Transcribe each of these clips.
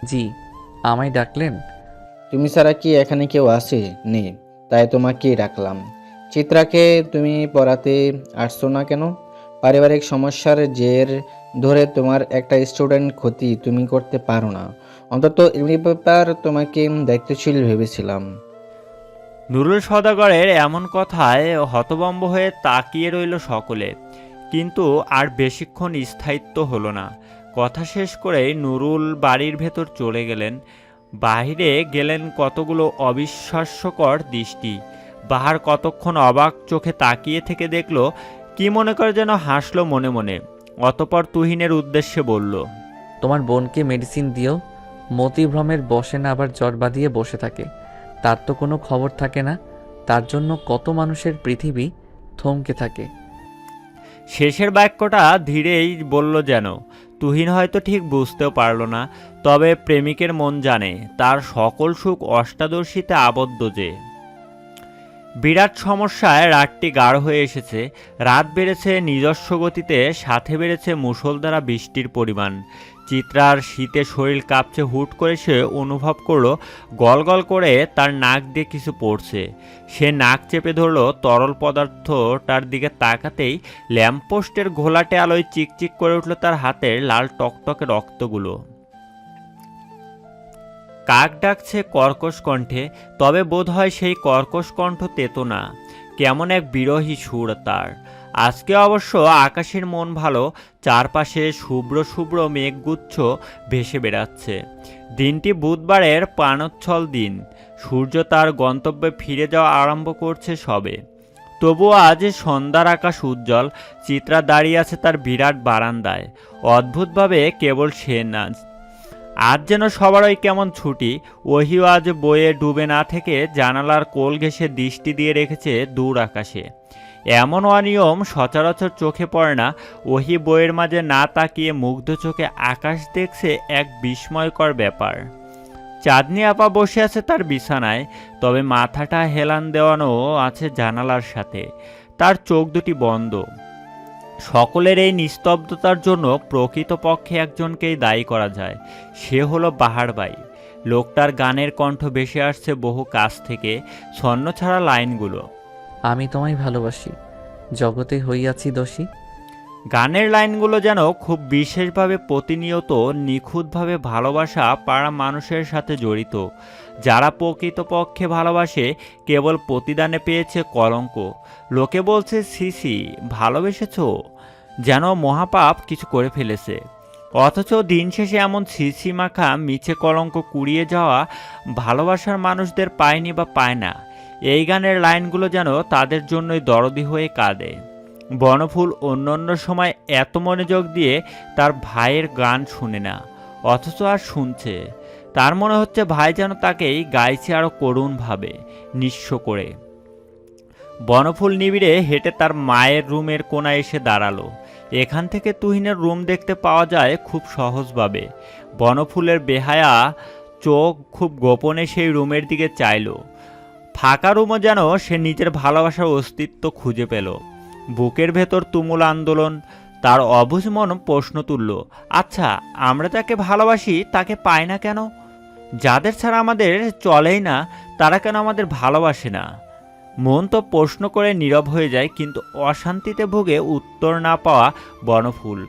জি, আমায় ডাকলেন? তুমি ছাড়া কি এখানে কেউ আছে? নেই, তাই তোমাকেই ডাকলাম। চিত্রাকে তুমি পড়াতে আসছো না কেন? পারিবারিক সমস্যার জের ধরে তোমার একটা স্টুডেন্ট ক্ষতি তুমি করতে পারো না। অন্তত এই ব্যাপার তোমাকে দায়িত্বশীল ভেবেছিলাম। নুরুল সওদাগরের এমন কথায় হতভম্ব হয়ে তাকিয়ে রইল সকলে, কিন্তু আর বেশিক্ষণ স্থায়িত্ব হলো না। কথা শেষ করেই নুরুল বাড়ির ভেতর চলে গেলেন। বাহিরে গেলেন কতগুলো অবিশ্বাস্যকর দৃষ্টি। বাহার কতক্ষণ অবাক চোখে তাকিয়ে থেকে দেখলো, কি মনে করে যেন হাসলো মনে মনে। অতপর তুহিনের উদ্দেশ্যে বলল, তোমার বোনকে মেডিসিন দিও। মতিভ্রমের বসে না আবার জ্বর বাঁধিয়ে বসে থাকে। তার তো কোনো খবর থাকে না। তার জন্য কত মানুষের পৃথিবী থমকে থাকে। শেষের বাক্যটা ধীরেই বলল যেন। তুহিন হয়তো ঠিক বুঝতেও পারল না, তবে প্রেমিকের মন জানে তার সকল সুখ অষ্টাদশীতে আবদ্ধ যে। বিরাট সমস্যায় রাতটি গাঢ় হয়ে এসেছে। রাত বেড়েছে নিজস্ব গতিতে, সাথে বেড়েছে মুষলধারা বৃষ্টির পরিমাণ। চিত্রার শীতে শরীর কাঁপছে। হুট করে সে অনুভব করলো গল গল করে তার নাক দিয়ে কিছু পড়ছে। সে নাক চেপে ধরলো। তরল পদার্থটার দিকে তাকাতেই ল্যাম্পপোস্টের ঘোলাটে আলোয় চিকচিক করে উঠল তার হাতের লাল টকটকে রক্তগুলো। কাক ডাকছে কর্কশ কণ্ঠে, তবে বোধ হয় সেই কর্কশ কণ্ঠ তেতো না, কেমন এক বিরহী সুর তার। আজকে অবশ্য আকাশের মন ভালো, চারপাশে শুভ্র শুভ্র মেঘগুচ্ছ ভেসে বেড়াচ্ছে। দিনটি বুধবারের পানোচ্ছল দিন। সূর্য তার গন্তব্যে ফিরে যাওয়া আরম্ভ করছে সবে। তবুও আজ সন্ধ্যার আকাশ উজ্জ্বল। চিত্রা দাঁড়িয়ে আছে তার বিরাট বারান্দায়। অদ্ভুতভাবে কেবল সে না, আজ যেন সবারই কেমন ছুটি। ওহিও আজ বইয়ে ডুবে না থেকে জানালার কোল ঘেঁষে দৃষ্টি দিয়ে রেখেছে দূর আকাশে। এমন অনিয়ম সচরাচর চোখে পড়ে না। ওহি বইয়ের মাঝে না তাকিয়ে মুগ্ধ চোখে আকাশ দেখছে, এক বিস্ময়কর ব্যাপার। চাঁদনি আপা বসে আছে তার বিছানায়, তবে মাথাটা হেলান দেওয়ানো আছে জানালার সাথে। তার চোখ দুটি বন্ধ। সকলের এই নিস্তব্ধতার জন্য প্রকৃতপক্ষে একজনকেই দায়ী করা যায়, সে হলো বাহারবাই। লোকটার গানের কণ্ঠ ভেসে আসছে বহু কাছ থেকে, ছন্নছাড়া লাইনগুলো। আমি তোমায় ভালোবাসি, জগতে হইয়াছি দোষী। গানের লাইনগুলো যেন খুব বিশেষভাবে প্রতিনিয়ত নিখুঁতভাবে ভালোবাসা পাড়া মানুষের সাথে জড়িত, যারা প্রকৃতপক্ষে ভালোবাসে কেবল প্রতিদানে পেয়েছে কলঙ্ক। লোকে বলছে সিসি ভালোবেসেছ, যেন মহাপাপ কিছু করে ফেলেছে। অথচ দিন শেষে এমন সিসি মাখা মিছে কলঙ্ক কুড়িয়ে যাওয়া ভালোবাসার মানুষদের পায়নি বা পায় না। এই গানের লাইনগুলো যেন তাদের জন্যই দরদি হয়ে কাঁদে। বনফুল অন্যান্য সময় এত মনোযোগ দিয়ে তার ভাইয়ের গান শুনে না, অথচ আর শুনছে। তার মনে হচ্ছে ভাই যেন তাকেই গাইছে আরো করুণভাবে, নিঃস্ব করে। বনফুল নিবিড়ে হেঁটে তার মায়ের রুমের কোণায় এসে দাঁড়ালো। এখান থেকে তুহিনের রুম দেখতে পাওয়া যায় খুব সহজভাবে। বনফুলের বেহায়া চোখ খুব গোপনে সেই রুমের দিকে চাইল। ফাঁকা রুমও যেন সে নিজের ভালোবাসার অস্তিত্ব খুঁজে পেল। বুকের ভেতর তুমুল আন্দোলন। তার অবুঝ মন প্রশ্ন তুলল, আচ্ছা আমরা যাকে ভালোবাসি তাকে পাই না কেন? যাদের ছাড়া আমাদের চলেই না, তারা কেন আমাদের ভালোবাসে না? মন তো প্রশ্ন করে নীরব হয়ে যায়, কিন্তু অশান্তিতে ভুগে উত্তর না পাওয়া বনফুল।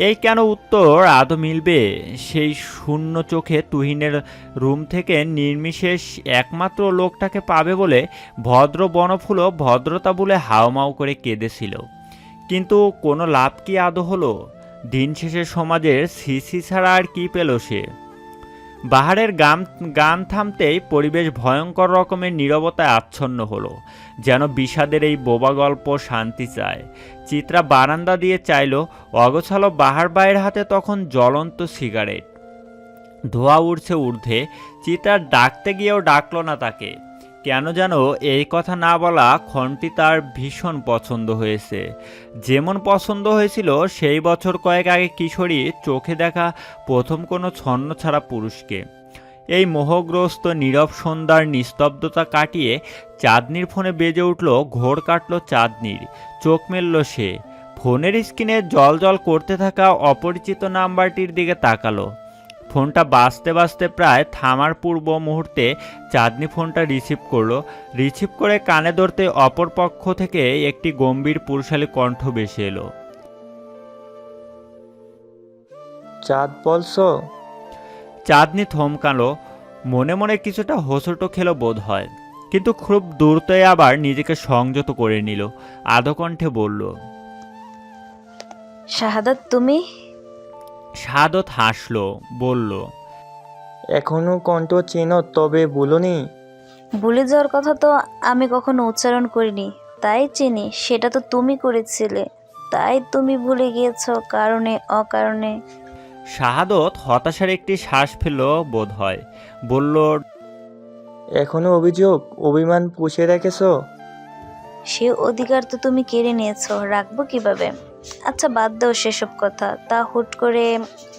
এই কেন উত্তর আদৌ মিলবে সেই শূন্য চোখে তুহিনের রুম থেকে নির্বিশেষ একমাত্র লোকটাকে পাবে বলে ভদ্র বনফুলও ভদ্রতা বলে হাওমাও করে কেঁদেছিল। কিন্তু কোনো লাভ কি আদৌ হলো? দিন শেষে সমাজের সিসি ছাড়া আর কি পেল সে? বাহারের গান থামতেই পরিবেশ ভয়ঙ্কর রকমের নীরবতায় আচ্ছন্ন হলো, যেন বিষাদের এই বোবা গল্প শান্তি চায়। চিত্রা বারান্দা দিয়ে চাইল, অগোছালো বাহার বাইয়ের হাতে তখন জ্বলন্ত সিগারেট, ধোঁয়া উঠছে ঊর্ধ্বে। চিত্রা ডাকতে গিয়েও ডাকল না তাকে। কেন যেন এই কথা না বলা ক্ষণটি তার ভীষণ পছন্দ হয়েছে। যেমন পছন্দ হয়েছিল সেই বছর কয়েক আগে কিশোরী চোখে দেখা প্রথম কোনো ছন্নছাড়া পুরুষকে। এই মোহগ্রস্ত নীরব সন্ধ্যার নিস্তব্ধতা কাটিয়ে চাঁদনির ফোনে বেজে উঠল। ঘোর কাটল চাঁদনির, চোখ মেলল সে। ফোনের স্ক্রিনে জল জল করতে থাকা অপরিচিত নাম্বারটির দিকে তাকালো। ফোনটা বাজতে বাজতে প্রায় থামার পূর্ব মুহূর্তে চাঁদনি ফোনটা রিসিভ করলো। রিসিভ করে কানে ধরতে অপর পক্ষ থেকে একটি গম্ভীর পুরুষালী কণ্ঠ ভেসে এলো। চাঁদ বলছো? চাঁদনি থমকালো, মনে মনে কিছুটা হোঁচট খেলো বোধ হয়, কিন্তু খুব দ্রুতই আবার নিজেকে সংযত করে নিল। আধো কণ্ঠে বলল। শাহাদাত, তুমি? শাহাদত হাসলো, বলল। এখনো কণ্ঠ চেনো, তবে বলনি। ভুলে যাওয়ার কথা তো আমি কখনো উচ্চারণ করিনি, তাই চিনি। সেটা তো তুমি করেছিলে, তাই তুমি ভুলে গিয়েছো কারণে অকারণে। শাহাদত হতাশার একটি শ্বাস ফেলল বোধ হয়, বলল। এখনো অভিযোগ, অভিমান পুষে রেখেছো? সে অধিকার তো তুমি কেড়ে নিয়েছো, রাখবো কিভাবে? আচ্ছা বাদ দাও সেসব কথা। তা হুট করে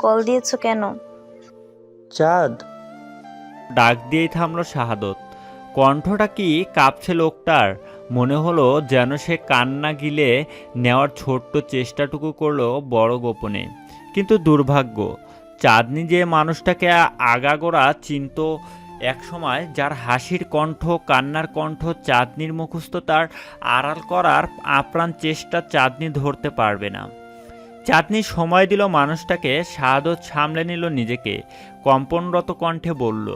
কল দিয়েছো কেন? চাঁদ। ডাক দিয়েই থামলো শাহাদত। কণ্ঠটা কি কাঁপছে লোকটার। মনে হলো যেন সে কান্না গিলে নেওয়ার ছোট্ট চেষ্টাটুকু করলো বড় গোপনে। কিন্তু দুর্ভাগ্য, চাঁদনি যে মানুষটাকে আগাগোড়া চিনত একসময়, যার হাসির কণ্ঠ, কান্নার কণ্ঠ চাঁদনির মুখস্থ, তার আড়াল করার আপ্রাণ চেষ্টা চাঁদনি ধরতে পারবে না। চাঁদনি সময় দিল মানুষটাকে। শাহাদত সামলে নিল নিজেকে, কম্পনরত কণ্ঠে বলল।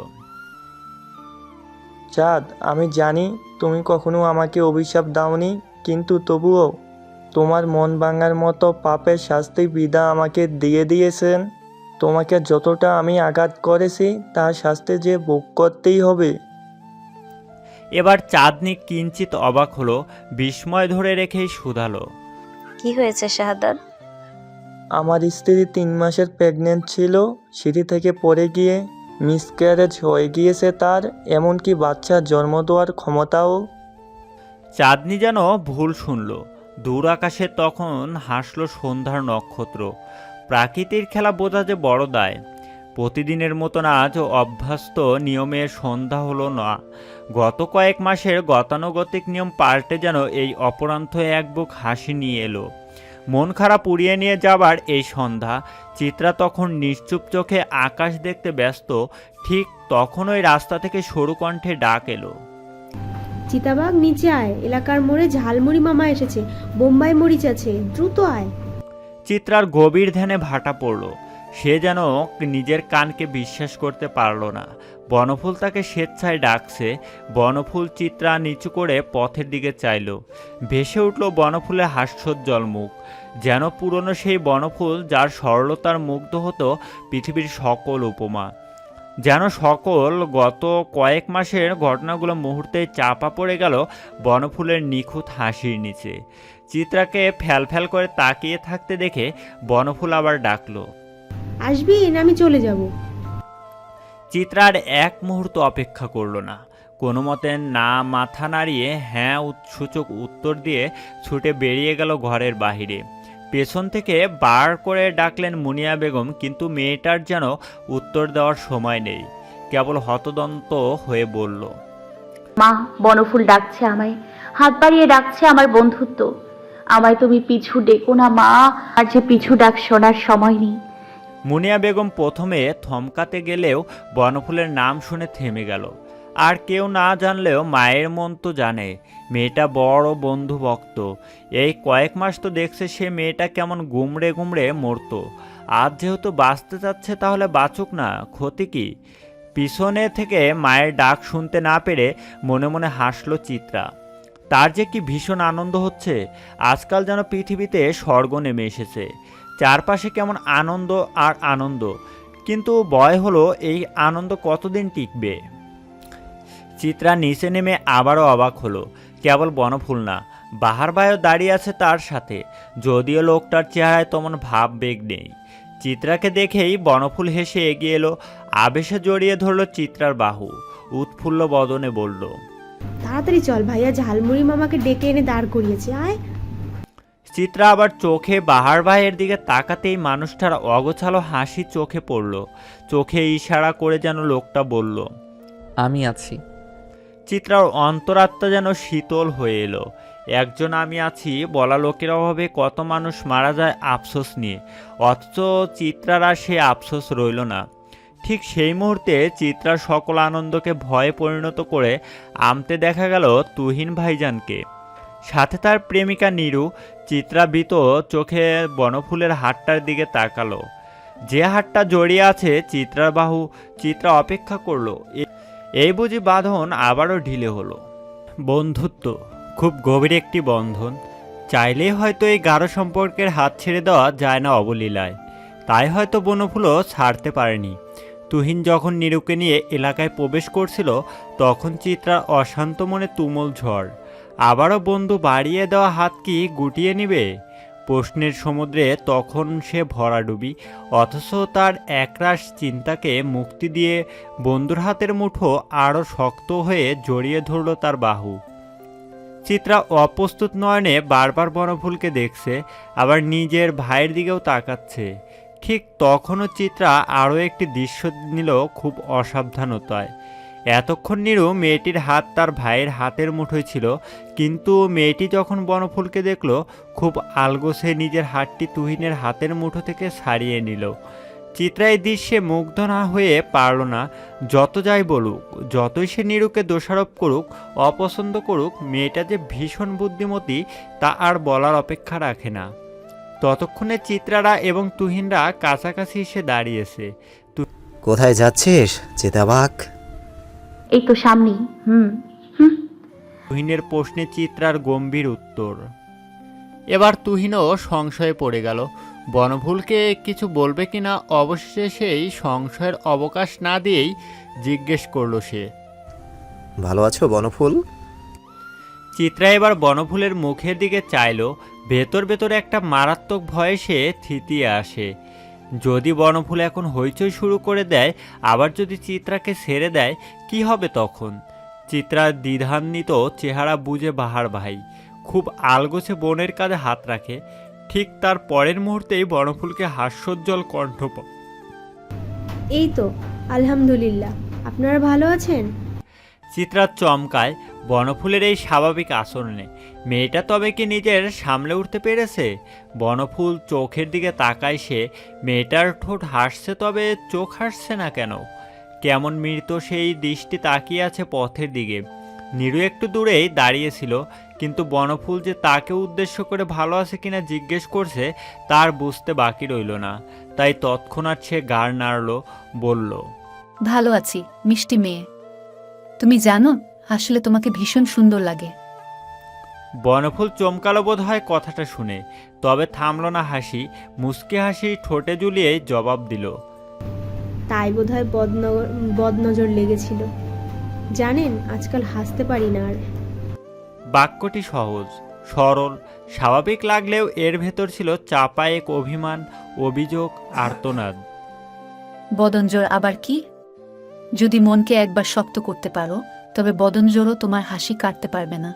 চাঁদ, আমি জানি তুমি কখনো আমাকে অভিশাপ দাওনি, কিন্তু তবুও তোমার মন ভাঙার মতো পাপের শাস্তি বিধা আমাকে দিয়ে দিয়েছেন। তোমাকে যতটা আমি আঘাত করেছি তার শাস্তি যে ভোগ করতেই হবে। এবার চাঁদনি কিঞ্চিত অবাক হলো, বিস্ময় ধরে রেখেই শুধালো। কি হয়েছে শাহাদাত? আমার স্ত্রী 3 মাসের প্রেগনেন্ট ছিল, সিঁড়ি থেকে পড়ে গিয়ে মিসক্যারেজ হয়ে গিয়েছে তার, এমনকি বাচ্চা জন্ম দেওয়ার ক্ষমতাও। চাঁদনি যেন ভুল শুনল। দূর আকাশে তখন হাসল সন্ধ্যার নক্ষত্র। প্রাকৃতির খেলা বোঝা যে বড় দায়। প্রতিদিনের মতন আজ অভ্যস্ত নিয়মে সন্ধ্যা হলো না। গত কয়েক মাসের গতানুগতিক নিয়ম পাল্টে যেন এই অপরান্ত এক বুক হাসি নিয়ে এলো। মন খারাপ উড়িয়ে নিয়ে যাবার এই সন্ধ্যা। চিত্রা তখন নিশ্চুপ চোখে আকাশ দেখতে ব্যস্ত। ঠিক তখনই রাস্তা থেকে সরু কণ্ঠে ডাক এলো। চিতাবাঘ, নিচে আয়, এলাকার মোড়ে ঝালমুড়ি মামা এসেছে, বোম্বাই মরিচ আছে, দ্রুত আয়। চিত্রার গভীর ধ্যানে ভাটা পড়ল। সে যেন নিজের কানকে বিশ্বাস করতে পারল না। বনফুল তাকে স্বেচ্ছায় ডাকছে। বনফুল চিত্রা নিচু করে পথের দিকে চাইল। ভেসে উঠল বনফুলের হাস্যোজ্জ্বল মুখ, যেন পুরনো সেই বনফুল যার সরলতার মুগ্ধ হতো পৃথিবীর সকল উপমা। যেন সকল গত কয়েক মাসের ঘটনাগুলো মুহূর্তে চাপা পড়ে গেল বনফুলের নিখুঁত হাসির নিচে। চিত্রাকে ফ্যালফ্যাল করে তাকিয়ে থাকতে দেখে বনফুল আবার ডাকলো। আসবি না আমি চলে যাব। চিত্রার এক মুহূর্ত অপেক্ষা করলো না। কোনো মতে না মাথা নাড়িয়ে হ্যাঁ সূচক উত্তর দিয়ে ছুটে বেরিয়ে গেল ঘরের বাহিরে। পেছন থেকে বার করে ডাকলেন মুনিয়া বেগম, কিন্তু মেয়েটার যেন উত্তর দেওয়ার সময় নেই। কেবল হতদন্ত হয়ে বলল। মা, বনফুল ডাকছে আমায়, হাত বাড়িয়ে ডাকছে আমার বন্ধুত্ব। আমায় তুমি পিছু ডেকো না মা, আর যে পিছু ডাক শোনার সময় নেই। মুনিয়া বেগম প্রথমে থমকাতে গেলেও বনফুলের নাম শুনে থেমে গেল। আর কেউ না জানলেও মায়ের মন তো জানে। মেয়েটা বড় বন্ধুভক্ত। এই কয়েক মাস তো দেখছে সে মেয়েটা কেমন গুমড়ে গুমড়ে মরতো। আজ যেহেতু বাঁচতে চাচ্ছে, তাহলে বাঁচুক না, ক্ষতি কি? পিছনে থেকে মায়ের ডাক শুনতে না পেরে মনে মনে হাসল চিত্রা। তার যে কি ভীষণ আনন্দ হচ্ছে। আজকাল যেন পৃথিবীতে স্বর্গ নেমে এসেছে। চারপাশে কেমন আনন্দ আর আনন্দ, কিন্তু ভয় হলো এই আনন্দ কতদিন টিকবে। চিত্রা নিচে নেমে আবারও অবাক হলো। কেবল বনফুল না, বাহার ভাইও দাঁড়িয়ে আছে তার সাথে, যদিও লোকটার চেহারায় তেমন ভাব বেগ নেই। চিত্রাকে দেখেই বনফুল হেসে এগিয়ে এলো, আবেশে জড়িয়ে ধরল চিত্রার বাহু, উৎফুল্ল বদনে বলল। তাড়াতাড়ি চল, ভাইয়া ঝালমুড়ি মামাকে ডেকে এনে দাঁড় করিয়েছে, আয়। চিত্রা আবার চোখে বাহার ভাইয়ের দিকে তাকাতেই মানুষটার অগোছালো হাসি চোখে পড়ল। চোখে ইশারা করে যেন লোকটা বলল, আমি আছি। চিত্রার অন্তরাত্মা যেন শীতল হয়ে এলো। একজন আমি আছি বলা লোকের অভাবে কত মানুষ মারা যায় আফসোস নিয়ে, অথচ চিত্রার আর সে আফসোস রইল না। ঠিক সেই মুহূর্তে চিত্রার সকল আনন্দকে ভয়ে পরিণত করে আমতে দেখা গেল তুহিন ভাইজানকে, সাথে তার প্রেমিকা নীরু। চিত্রা ভীত চোখে বনফুলের হাতটার দিকে তাকালো, যে হাতটা জড়িয়ে আছে চিত্রার বাহু। চিত্রা অপেক্ষা করলো, এই বুঝি বাঁধন আবারও ঢিলে হলো। বন্ধুত্ব খুব গভীর একটি বন্ধন, চাইলেই হয়তো এই গাঢ় সম্পর্কের হাত ছেড়ে দেওয়া যায় না অবলীলায়। তাই হয়তো বনফুলও ছাড়তে পারেনি। তুহিন যখন নীরুকে নিয়ে এলাকায় প্রবেশ করছিল, তখন চিত্রার অশান্ত মনে তুমুল ঝড়। আবারও বন্ধু বাড়িয়ে দেওয়া হাত কি গুটিয়ে নিবে? প্রশ্নের সমুদ্রে তখন সে ভরাডুবি, অথচ তার একরাশ চিন্তাকে মুক্তি দিয়ে বন্ধুর হাতের মুঠো আরও শক্ত হয়ে জড়িয়ে ধরল তার বাহু। চিত্রা অপ্রস্তুত নয়নে বারবার বনফুলকে দেখছে, আবার নিজের ভাইয়ের দিকেও তাকাচ্ছে। ঠিক তখনও চিত্রা আরও একটি দৃশ্য নিল খুব অসাবধানতায়। এতক্ষণ নীরু মেয়েটির হাত তার ভাইয়ের হাতের মুঠোয় ছিল, কিন্তু মেয়েটি যখন বনফুলকে দেখল, খুব আলগোছে নিজের হাতটি তুহিনের হাতের মুঠো থেকে ছাড়িয়ে নিল। চিত্রা এই দৃশ্যে মুগ্ধ না হয়ে পারল না। যত যাই বলুক, যতই সে নীরুকে দোষারোপ করুক, অপছন্দ করুক, মেয়েটা যে ভীষণ বুদ্ধিমতী তা আর বলার অপেক্ষা রাখে না। ততক্ষণে চিত্রারা এবং তুহিনরা কাছাকাছি এসে দাঁড়িয়েছে। কোথায় যাচ্ছিস চিতাবাঘ? এই তো সামনেই। হুম। তুহিনের প্রশ্নে চিত্রার গম্ভীর উত্তর। এবার তুহিনও সংশয়ে পড়ে গেল, বনফুলকে কিছু বলবে কিনা। অবশেষে সেই সংশয়ের অবকাশ না দিয়েই জিজ্ঞেস করলো সে, ভালো আছো বনফুল? চিত্রা এবার বনফুলের মুখের দিকে চাইল। ভেতর ভেতর একটা মারাত্মক ভয়ে সে থিতিয়ে আসে। যদি বনফুল এখন হইচই শুরু করে দেয়, আবার যদি চিত্রাকে ছেড়ে দেয়, কি হবে তখন? চিত্রার দ্বিধান্বিত চেহারা বুঝে বাহার ভাই খুব আলগোছে বোনের কাঁধে হাত রাখে। ঠিক তার পরের মুহূর্তেই বনফুলকে হাস্যোজ্জ্বল কণ্ঠ। এই তো আলহামদুলিল্লাহ, আপনারা ভালো আছেন? চিত্রা চমকায় বনফুলের এই স্বাভাবিক আচরণে। মেয়েটা তবে কি নিজের সামলে উঠতে পেরেছে? বনফুল চোখের দিকে তাকায় সে। মেয়েটার ঠোঁট হাসছে, তবে চোখ হাসছে না কেন? কেমন মৃত সেই দৃষ্টি তাকিয়ে আছে পথের দিকে। নীরু একটু দূরেই দাঁড়িয়েছিল, কিন্তু বনফুল যে তাকে উদ্দেশ্য করে ভালো আছে কিনা জিজ্ঞেস করছে তার বুঝতে বাকি রইল না। তাই তৎক্ষণাৎ সে গাড় নাড়ল, বলল, ভালো আছি মিষ্টি মেয়ে। তুমি জানো, আসলে তোমাকে ভীষণ সুন্দর লাগে। বনফুল চমকালো বোধ হয় কথাটা শুনে, তবে থামল না হাসি। মুচকি হাসি ঠোঁটে ঝুলিয়ে জবাব দিল, তাই বোধহয় বদনজর লেগেছিল। জানেন, আজকাল হাসতে পারি না আর। বাক্যটি সহজ, সরল, স্বাভাবিক লাগলেও এর ভেতর ছিল চাপা এক অভিমান, অভিযোগ, আর্তনাদ। বদনজোর আবার কি? যদি মনকে একবার শক্ত করতে পারো, তবে বদনজোরও তোমার হাসি কাটতে পারবে না।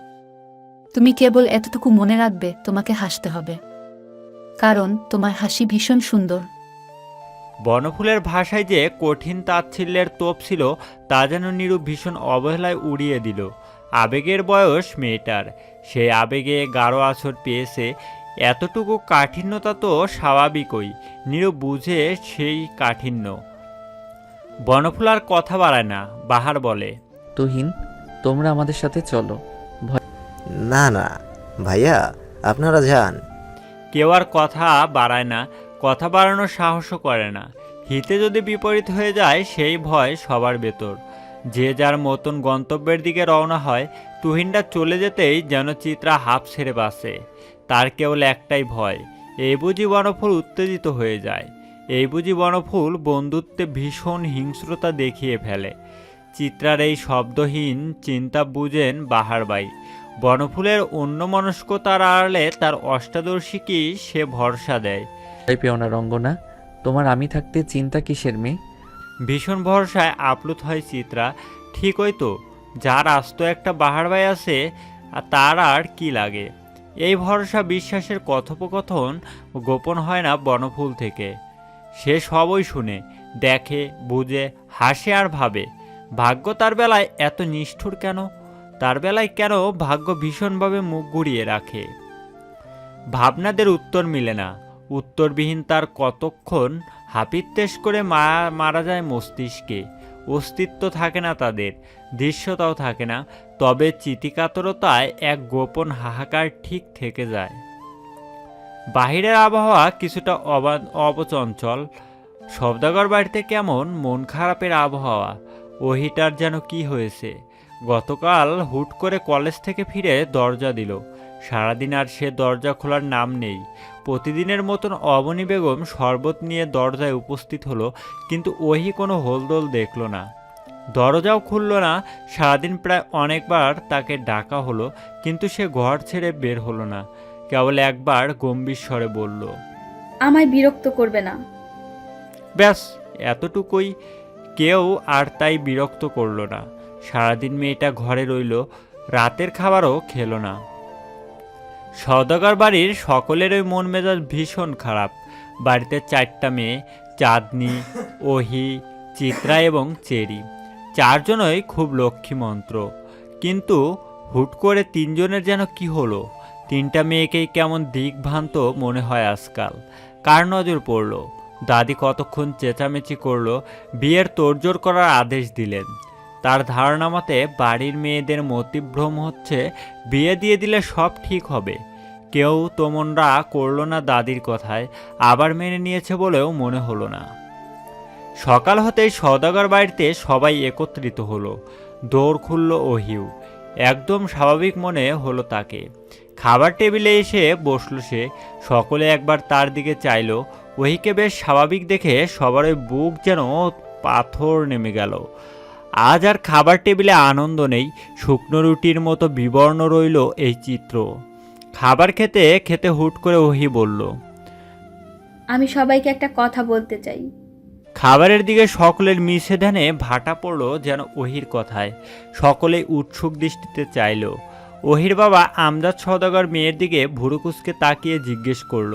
তুমি কেবল এতটুকু মনে রাখবে, তোমাকে হাসতে হবে, কারণ তোমার হাসি ভীষণ সুন্দর। বনফুলের ভাষায় যে কঠিন তাচ্ছিল্যের তোপ ছিল, তা যেন নীরু ভীষণ অবহেলায় উড়িয়ে দিল। আবেগের বয়স মেয়েটার, সেই আবেগে গাঢ় আছর পেয়েছে। এতটুকু কাঠিন্যতা তো স্বাভাবিকই। নীরু বুঝে সেই কাঠিন্য। বনফুল আর কথা বাড়ায় না, বাহার বলে, তুহিন, তোমরা আমাদের সাথে চলো। না না ভাইয়া, আপনারা যান। কেউ আর কথা বাড়ায় না, কথা বাড়ানোর সাহসও করে না। হিতে যদি বিপরীত হয়ে যায় সেই ভয় সবার ভেতর। যে যার মতন গন্তব্যের দিকে রওনা হয়। তুহিনটা চলে যেতেই যেন চিত্রা হাঁপ ছেড়ে বাঁচে। তার কেবল একটাই ভয়, এই বুঝি বনফুল উত্তেজিত হয়ে যায়, এই বুঝি বনফুল বন্ধুত্বে ভীষণ হিংস্রতা দেখিয়ে ফেলে। চিত্রার এই শব্দহীন চিন্তা বুঝেন বাহারবাই। বনফুলের অন্যমনস্কতার আড়ালে তার অষ্টাদর্শী কি সে ভরসা দেয়। ভয় পেও না রঙ্গনা, তোমার আমি থাকতে চিন্তা কিসের মেয়ে? ভীষণ ভরসায় আপ্লুত হয় চিত্রা। ঠিকই তো, যার আস্ত একটা বাহারবাই আছে তার আর কি লাগে। এই ভরসা বিশ্বাসের কথোপকথন গোপন হয় না বনফুল থেকে। সে সবই শুনে, দেখে, বুঝে, হাসে আর ভাবে, ভাগ্য তার বেলায় এত নিষ্ঠুর কেন? তার বেলায় কেন ভাগ্য ভীষণভাবে মুখ ঘুরিয়ে রাখে? ভাবনাদের উত্তর মিলে না। উত্তরবিহীন তার কতক্ষণ হাপিত্তেশ করে মারা যায় মস্তিষ্কে, অস্তিত্ব থাকে না তাদের, দৃশ্যতাও থাকে না, তবে চিতিকাতরতায় এক গোপন হাহাকার ঠিক থেকে যায়। বাহিরের আবহাওয়া কিছুটা অবচঞ্চল। সওদাগর বাড়িতে কেমন মন খারাপের আবহাওয়া। ওহিটার যেন কি হয়েছে। গতকাল হুট করে কলেজ থেকে ফিরে দরজা দিল। সারাদিন আর সে দরজা খোলার নাম নেই। প্রতিদিনের মতন অবনী বেগম শরবত নিয়ে দরজায় উপস্থিত হলো, কিন্তু ওহি কোনো হোলদোল দেখল না, দরজাও খুলল না। সারাদিন প্রায় অনেকবার তাকে ডাকা হলো, কিন্তু সে ঘর ছেড়ে বের হলো না। কেবল একবার গম্ভীর স্বরে বলল, আমায় বিরক্ত করবে না। ব্যাস এতটুকুই। কেউ আর তাই বিরক্ত করল না। সারাদিন মেয়েটা ঘরে রইল, রাতের খাবারও খেলো না। সওদাগর বাড়ির সকলেরই মন মেজাজ ভীষণ খারাপ। বাড়িতে 4টা মেয়ে, চাঁদনি, ওহি, চিত্রা এবং চেরি, 4 জনই খুব লক্ষ্মী মন্ত্র। কিন্তু হুট করে 3 জনের যেন কি হলো। 3টা মেয়েকেই কেমন দিকভ্রান্ত মনে হয় আজকাল। কার নজর পড়ল? দাদি কতক্ষণ চেঁচামেচি করলো, বিয়ের তোড়জোড় করার আদেশ দিলেন। তার ধারণা মতে বাড়ির মেয়েদের মতিভ্রম হচ্ছে, বিয়ে দিয়ে দিলে সব ঠিক হবে। কেউ তোমরা করলো না দাদির কথায়, আবার মেনে নিয়েছে বলেও মনে হলো না। সকাল হতেই সওদাগর বাড়িতে সবাই একত্রিত হলো। দৌড় খুলল ওহিও। একদম স্বাভাবিক মনে হলো তাকে। খাবার টেবিলে এসে বসল সে। সকলে একবার তার দিকে চাইল। ওহিকে বেশ স্বাভাবিক দেখে সবারই বুক যেন পাথর নেমে গেল। আজ আর খাবার টেবিলে আনন্দ নেই, শুকনো রুটির মতো বিবর্ণ রইল এই চিত্র। খাবার খেতে খেতে হুট করে ওহি বলল, আমি সবাইকে একটা কথা বলতে চাই। খাবারের দিকে সকলের মিশে ধ্যানে ভাটা পড়ল যেন ওহির কথায়। সকলেই উৎসুক দৃষ্টিতে চাইল। ওহির বাবা আমজাদ সওদাগর মেয়ের দিকে ভুরুকুচকে তাকিয়ে জিজ্ঞেস করল,